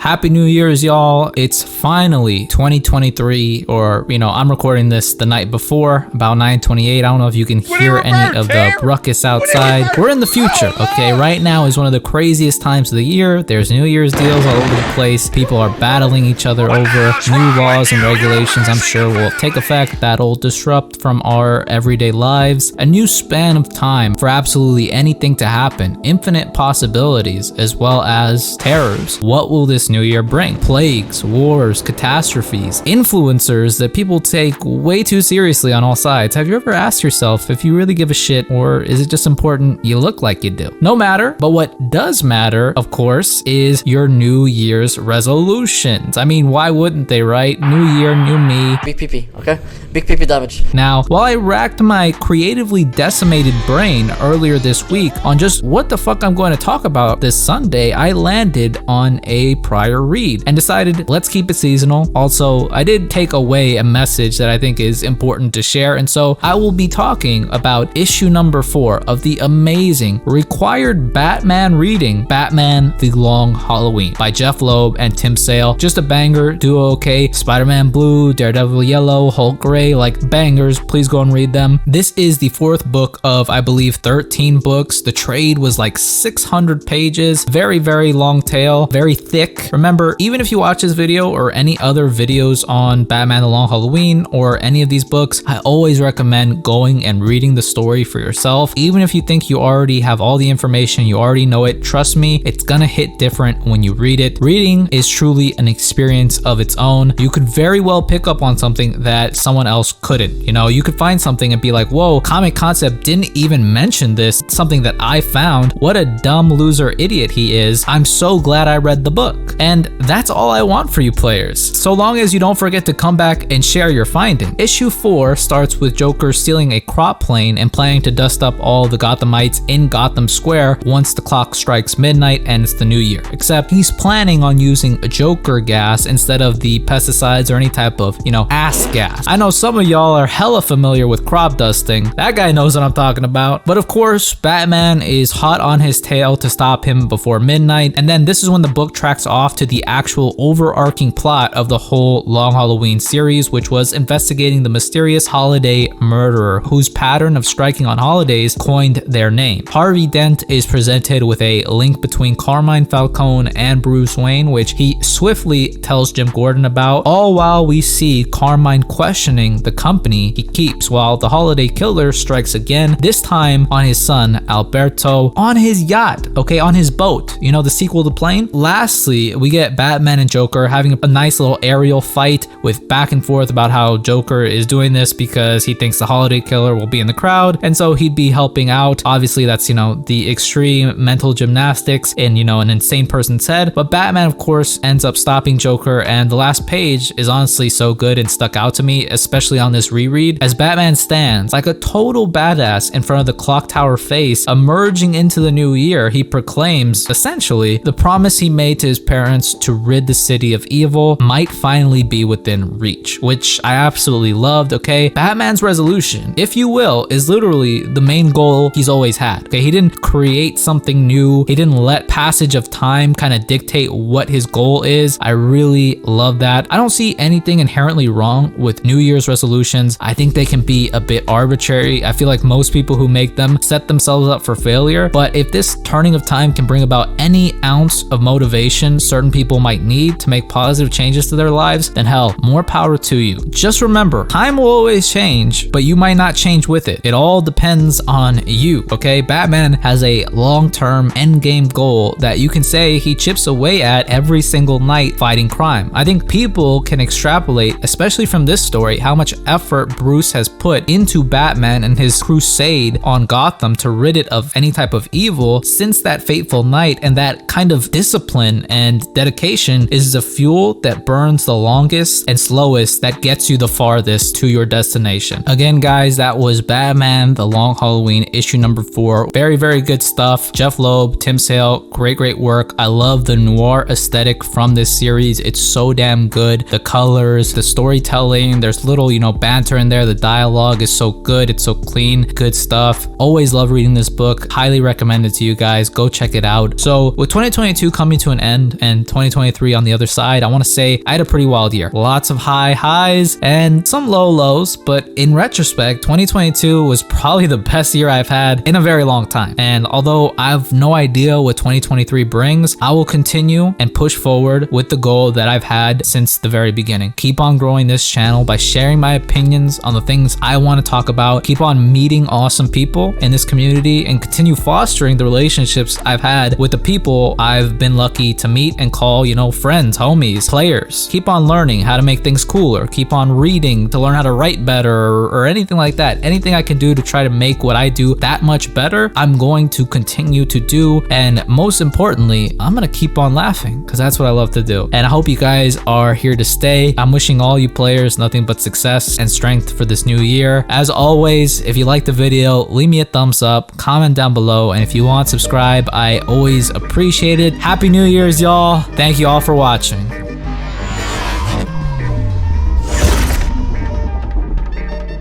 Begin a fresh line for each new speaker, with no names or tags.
Happy New Year's, y'all. It's finally 2023, or, I'm recording this the night before, about 9:28. I don't know if you can hear any of the ruckus outside. We're in the future, okay? Right now is one of the craziest times of the year. There's New Year's deals all over the place. People are battling each other over new laws and regulations I'm sure will take effect that'll disrupt from our everyday lives. A new span of time for absolutely anything to happen. Infinite possibilities as well as terrors. What will this new year bring? Plagues, wars, catastrophes, influencers that people take way too seriously on all sides. Have you ever asked yourself if you really give a shit, or is it just important you look like you do? No matter, but what does matter, of course, is your New Year's resolutions. I mean, why wouldn't they, right? New year, new me.
Big PP, okay? Big PP damage.
Now, while I racked my creatively decimated brain earlier this week on just what the fuck I'm going to talk about this Sunday, I landed on a prior read and decided let's keep it seasonal. Also, I did take away a message that I think is important to share, and so I will be talking about issue number 4 of the amazing required Batman reading, Batman The Long Halloween by Jeph Loeb and Tim Sale. Just a banger duo, okay? Spider-Man Blue, Daredevil Yellow, Hulk Gray, like bangers. Please go and read them. This is the 4th book of, I believe, 13 books. The trade was like 600 pages. Very, very long tail, very thick. Remember, even if you watch this video or any other videos on Batman The Long Halloween or any of these books, I always recommend going and reading the story for yourself. Even if you think you already have all the information, you already know it, trust me, it's gonna hit different when you read it. Reading is truly an experience of its own. You could very well pick up on something that someone else couldn't. You could find something and be like, whoa, Comic Concept didn't even mention this, something that I found. What a dumb loser idiot he is. I'm so glad I read the book. And that's all I want for you players, so long as you don't forget to come back and share your finding. Issue 4 starts with Joker stealing a crop plane and planning to dust up all the Gothamites in Gotham Square once the clock strikes midnight and it's the new year. Except he's planning on using a Joker gas instead of the pesticides or any type of, ass gas. I know some of y'all are hella familiar with crop dusting. That guy knows what I'm talking about. But of course, Batman is hot on his tail to stop him before midnight. And then this is when the book tracks off to the actual overarching plot of the whole Long Halloween series, which was investigating the mysterious holiday murderer whose pattern of striking on holidays coined their name. Harvey Dent is presented with a link between Carmine Falcone and Bruce Wayne, which he swiftly tells Jim Gordon about, all while we see Carmine questioning the company he keeps, while the holiday killer strikes again, this time on his son Alberto, on his yacht, okay, on his boat, the sequel to Plane. Lastly, we get Batman and Joker having a nice little aerial fight with back and forth about how Joker is doing this because he thinks the holiday killer will be in the crowd, and so he'd be helping out. Obviously, that's, the extreme mental gymnastics in, an insane person's head. But Batman, of course, ends up stopping Joker, and the last page is honestly so good and stuck out to me, especially on this reread, as Batman stands like a total badass in front of the clock tower face. Emerging into the new year, he proclaims, essentially, the promise he made to his parents to rid the city of evil might finally be within reach, which I absolutely loved, okay? Batman's resolution, if you will, is literally the main goal he's always had, okay? He didn't create something new. He didn't let passage of time kind of dictate what his goal is. I really love that. I don't see anything inherently wrong with New Year's resolutions. I think they can be a bit arbitrary. I feel like most people who make them set themselves up for failure, but if this turning of time can bring about any ounce of motivation certain people might need to make positive changes to their lives, then hell, more power to you. Just remember, time will always change, but you might not change with it. It all depends on you, okay? Batman has a long-term endgame goal that you can say he chips away at every single night fighting crime. I think people can extrapolate, especially from this story, how much effort Bruce has put into Batman and his crusade on Gotham to rid it of any type of evil since that fateful night, and that kind of discipline and dedication is the fuel that burns the longest and slowest that gets you the farthest to your destination. Again, guys, that was Batman The Long Halloween issue number 4. Very, very good stuff. Jeph Loeb, Tim Sale, great work. I love the noir aesthetic from this series. It's so damn good. The colors, the storytelling, there's little, banter in there. The dialogue is so good. It's so clean. Good stuff. Always love reading this book. Highly recommend it to you guys. Go check it out. So with 2022 coming to an end and and 2023 on the other side, I want to say I had a pretty wild year. Lots of high highs and some low lows, but in retrospect, 2022 was probably the best year I've had in a very long time. And although I have no idea what 2023 brings, I will continue and push forward with the goal that I've had since the very beginning. Keep on growing this channel by sharing my opinions on the things I want to talk about. Keep on meeting awesome people in this community and continue fostering the relationships I've had with the people I've been lucky to meet and call, friends, homies, players. Keep on learning how to make things cooler. Keep on reading to learn how to write better or anything like that. Anything I can do to try to make what I do that much better, I'm going to continue to do. And most importantly, I'm going to keep on laughing because that's what I love to do. And I hope you guys are here to stay. I'm wishing all you players nothing but success and strength for this new year. As always, if you liked the video, leave me a thumbs up, comment down below, and if you want, subscribe. I always appreciate it. Happy New Year's, y'all. Thank you all for watching.